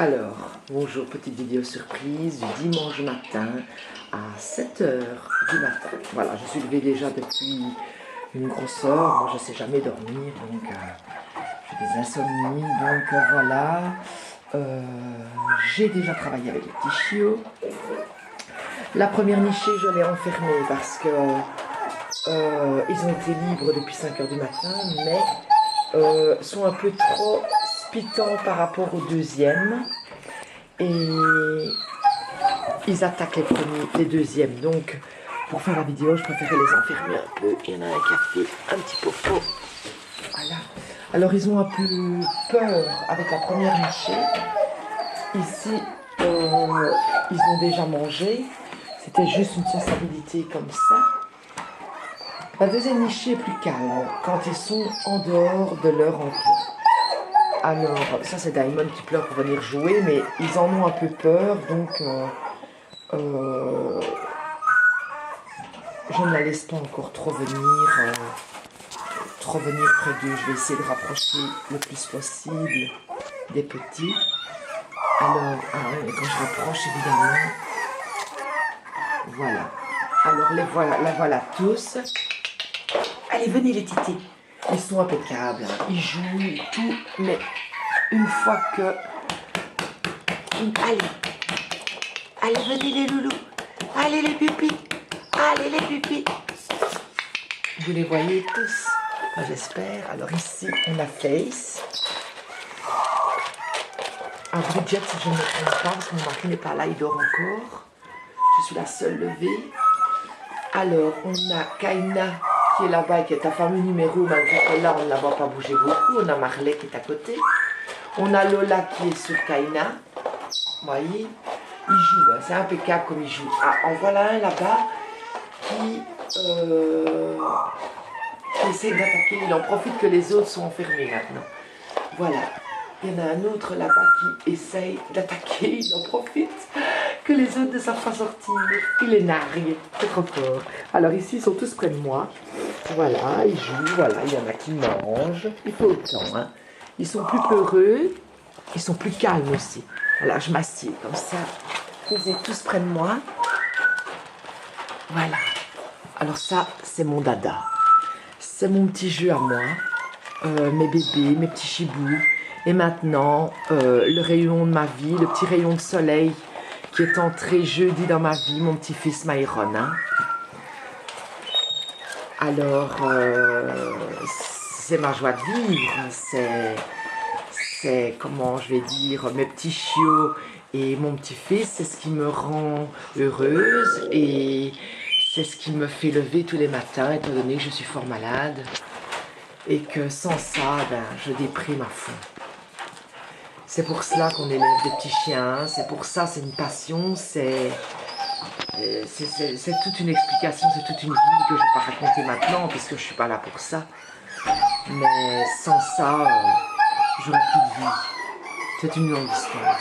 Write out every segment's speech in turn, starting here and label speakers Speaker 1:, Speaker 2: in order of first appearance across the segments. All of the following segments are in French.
Speaker 1: Alors, bonjour, petite vidéo surprise du dimanche matin à 7 heures du matin. Voilà, je suis levée déjà depuis une grosse heure. Moi, je ne sais jamais dormir, donc j'ai des insomnies. Donc voilà, j'ai déjà travaillé avec les petits chiots. La première nichée, je l'ai enfermée parce que ils ont été libres depuis 5 heures du matin, mais sont un peu trop spitants par rapport au deuxième. Et ils attaquent les deuxièmes. Donc, pour faire la vidéo, je préférais les enfermer un peu. Il y en a un qui a fait un petit popo. Voilà. Alors, ils ont un peu peur avec la première nichée. Ici, ils ont déjà mangé. C'était juste une sensibilité comme ça. La deuxième nichée est plus calme quand ils sont en dehors de leur enclos. Alors, ça c'est Diamond qui pleure pour venir jouer, mais ils en ont un peu peur, donc je ne la laisse pas encore trop venir près d'eux. Je vais essayer de rapprocher le plus possible des petits. Alors, quand je rapproche, évidemment, voilà. Alors, la voilà tous. Allez, venez les titis. Ils sont impeccables, hein. Ils jouent tout, mais une fois que... Allez, venez les loulous. Allez les pupilles. Allez les pupilles. Vous les voyez tous, j'espère. Alors ici, on a Face. Un Bridget, si je ne me trompe pas, parce que mon mari n'est pas là, il dort encore. Je suis la seule levée. Alors, on a Kaina qui est là-bas et qui est ta famille numéro, malgré que là, on ne la voit pas bouger beaucoup. On a Marley qui est à côté. On a Lola qui est sur Kaina. Vous voyez, il joue, hein, c'est impeccable comme il joue. Ah, en voilà un là-bas qui essaie d'attaquer. Il en profite que les autres sont enfermés maintenant. Voilà. Il y en a un autre là-bas qui essaye d'attaquer. Il en profite que les autres ne savent pas sortir. Il est nargue. C'est trop fort. Alors ici, ils sont tous près de moi. Voilà, ils jouent. Voilà, il y en a qui mangent. Il faut autant, hein. Ils sont plus peureux. Ils sont plus calmes aussi. Voilà, je m'assieds comme ça. Ils sont tous près de moi. Voilà. Alors ça, c'est mon dada. C'est mon petit jeu à moi. Mes bébés, mes petits chibous. Et maintenant, le rayon de ma vie, le petit rayon de soleil qui est entré jeudi dans ma vie, mon petit-fils Myron. Hein. Alors, c'est ma joie de vivre. C'est, comment je vais dire, mes petits chiots et mon petit-fils, c'est ce qui me rend heureuse et c'est ce qui me fait lever tous les matins, étant donné que je suis fort malade et que sans ça, ben, je déprime à fond. C'est pour cela qu'on élève des petits chiens, c'est pour ça, c'est une passion, c'est toute une explication, c'est toute une vie que je ne vais pas raconter maintenant puisque je ne suis pas là pour ça. Mais sans ça, j'aurais plus de vie. C'est une longue histoire.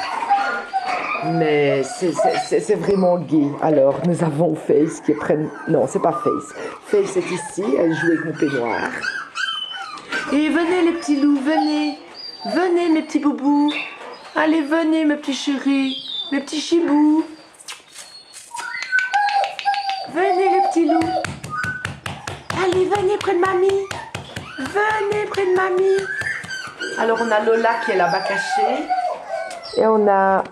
Speaker 1: Mais c'est vraiment gai. Alors, nous avons Face qui est près de... Non, c'est pas Face. Face est ici, elle joue avec mon peignoir. Et venez les petits loups, venez. Venez mes petits boubous. Allez, venez mes petits chéris, mes petits chibous. Venez les petits loups. Allez, venez près de mamie. Venez près de mamie. Alors, on a Lola qui est là-bas cachée. Et on a,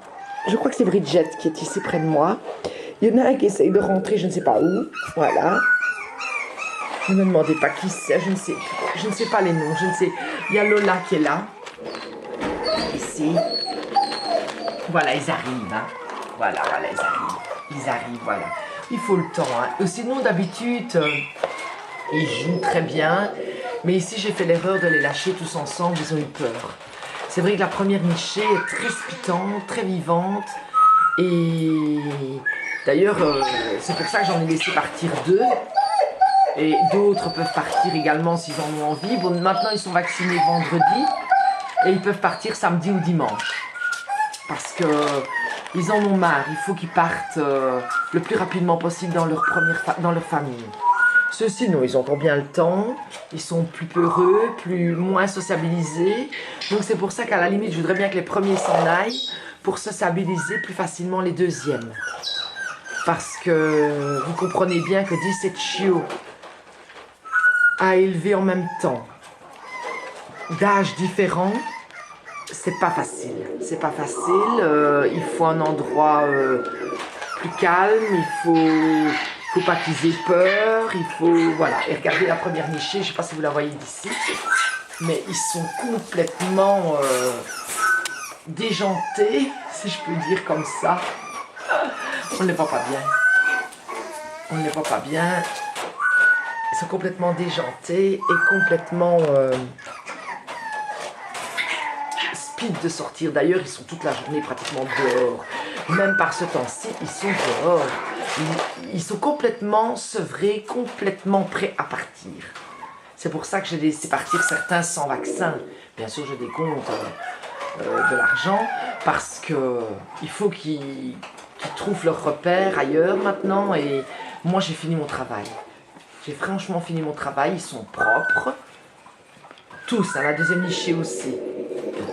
Speaker 1: je crois que c'est Bridget qui est ici près de moi. Il y en a un qui essaye de rentrer, je ne sais pas où. Voilà. Ne me demandez pas qui c'est, je ne sais pas les noms, je ne sais. Il y a Lola qui est là. Ici. Voilà, ils arrivent. Hein. Voilà, ils arrivent. Ils arrivent, voilà. Il faut le temps. Hein. Sinon, d'habitude, ils jouent très bien. Mais ici, j'ai fait l'erreur de les lâcher tous ensemble. Ils ont eu peur. C'est vrai que la première nichée est très spitante, très vivante. Et d'ailleurs, c'est pour ça que j'en ai laissé partir 2. Et d'autres peuvent partir également s'ils en ont envie. Bon, maintenant, ils sont vaccinés vendredi. Et ils peuvent partir samedi ou dimanche. Parce qu'ils en ont marre. Il faut qu'ils partent le plus rapidement possible dans leur famille. Ceux-ci, non, ils ont bien le temps. Ils sont plus peureux, moins sociabilisés. Donc c'est pour ça qu'à la limite, je voudrais bien que les premiers s'en aillent pour sociabiliser plus facilement les deuxièmes. Parce que vous comprenez bien que 17 chiots à élever en même temps, d'âges différents, c'est pas facile. C'est pas facile. Il faut un endroit plus calme. Il faut pas qu'ils aient peur. Il faut voilà. Et regardez la première nichée. Je sais pas si vous la voyez d'ici, mais ils sont complètement déjantés, si je peux dire comme ça. On ne les voit pas bien. On ne les voit pas bien. Ils sont complètement déjantés et complètement speed de sortir. D'ailleurs, ils sont toute la journée pratiquement dehors. Même par ce temps-ci, ils sont dehors. Ils sont complètement sevrés, complètement prêts à partir. C'est pour ça que j'ai laissé partir certains sans vaccin. Bien sûr, je décompte de l'argent parce que il faut qu'ils trouvent leur repère ailleurs maintenant. Et moi, j'ai fini mon travail. J'ai franchement fini mon travail. Ils sont propres. Tous, hein, la deuxième nichée aussi.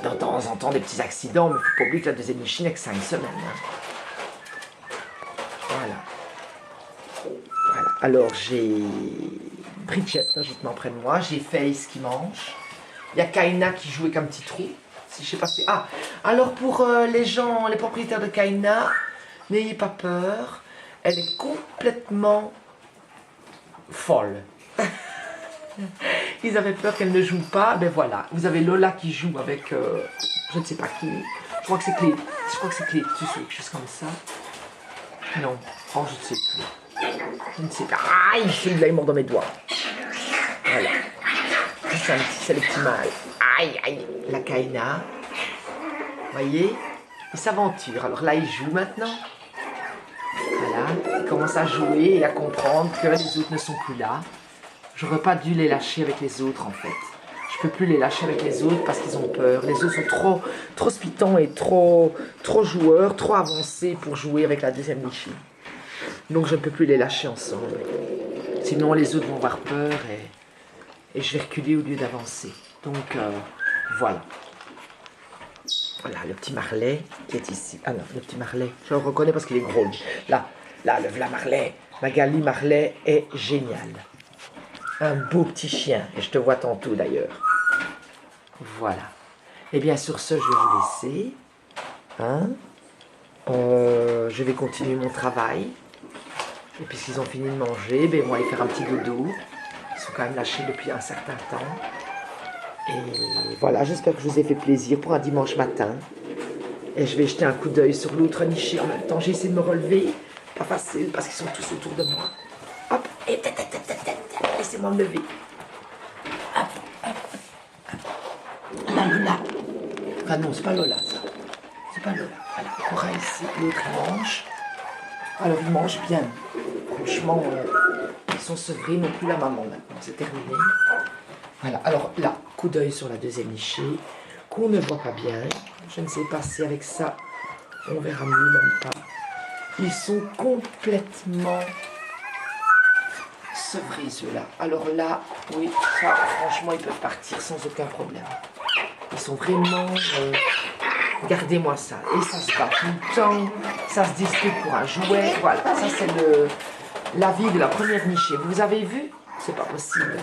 Speaker 1: De temps en temps, des petits accidents, mais il ne faut pas oublier que la deuxième nichée n'a que 5 semaines. Hein. Voilà. Voilà. Alors, j'ai Bridget, logiquement, près de moi. J'ai Face qui mange. Il y a Kaina qui joue avec un petit trou. Je sais pas si... Ah, alors pour les gens, les propriétaires de Kaina, n'ayez pas peur. Elle est complètement folle. Ils avaient peur qu'elle ne joue pas. Ben voilà, vous avez Lola qui joue avec je ne sais pas qui. Je crois que c'est Clé. Je crois que c'est Clé. Tu sais, quelque chose comme ça. Non, oh, je ne sais plus. Je ne sais pas. Aïe, celui-là, il mord dans mes doigts. Voilà. C'est le petit mâle. Aïe, aïe. La Kaina. Vous voyez, il s'aventure. Alors là, il joue maintenant. Voilà. Il commence à jouer et à comprendre que les autres ne sont plus là. J'aurais pas dû les lâcher avec les autres en fait. Je peux plus les lâcher avec les autres parce qu'ils ont peur. Les autres sont trop spitants et trop joueurs, trop avancés pour jouer avec la deuxième nichée. Donc je ne peux plus les lâcher ensemble. Sinon les autres vont avoir peur et je vais reculer au lieu d'avancer. Donc voilà. Voilà le petit Marley qui est ici. Ah non, le petit Marley, je le reconnais parce qu'il est gros. Là, le voilà Marley. Magali Marley est génial. Un beau petit chien, et je te vois tantôt d'ailleurs. Voilà. Et bien sur ce, je vais vous laisser. Hein? Je vais continuer mon travail. Et puisqu'ils ont fini de manger, ben, ils vont aller faire un petit dodo. Ils sont quand même lâchés depuis un certain temps. Et voilà, j'espère que je vous ai fait plaisir pour un dimanche matin. Et je vais jeter un coup d'œil sur l'autre nichée en même temps. J'ai essayé de me relever. Pas facile parce qu'ils sont tous autour de moi. Hop, et laissez-moi me lever. Hop, hop, hop. La Lola. Ah non, c'est pas Lola, ça. C'est pas Lola. Voilà, Cora ici, l'autre il mange. Alors il mange bien. Franchement, ils sont sevrés, non plus la maman maintenant. C'est terminé. Voilà, alors là, coup d'œil sur la deuxième nichée, qu'on ne voit pas bien. Je ne sais pas si avec ça, on verra mieux, même pas. Ils sont complètement sevrés ceux-là. Alors là, oui, ça, franchement, ils peuvent partir sans aucun problème. Ils sont vraiment... Regardez-moi ça. Et ça se bat tout le temps. Ça se dispute pour un jouet. Voilà, ça c'est la vie de la première nichée. Vous avez vu? C'est pas possible.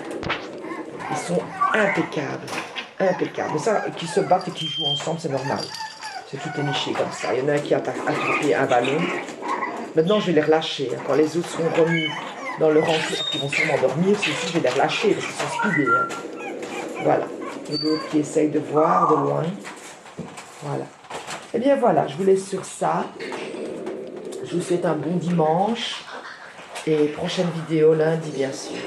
Speaker 1: Ils sont impeccables. Impeccables. Mais ça, qui se battent et qui jouent ensemble, c'est normal. C'est toutes les nichées comme ça. Il y en a un qui a attrapé un ballon. Maintenant, je vais les relâcher. Quand les autres seront remis dans leur enclos, qui vont sûrement dormir, ceux-ci, je vais les relâcher parce qu'ils sont speedés. Hein. Voilà. Et d'autres qui essayent de voir de loin. Voilà. Et bien voilà, je vous laisse sur ça. Je vous souhaite un bon dimanche. Et prochaine vidéo lundi, bien sûr.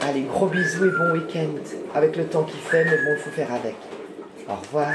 Speaker 1: Allez, gros bisous et bon week-end. Avec le temps qu'il fait, mais bon, il faut faire avec. Au revoir.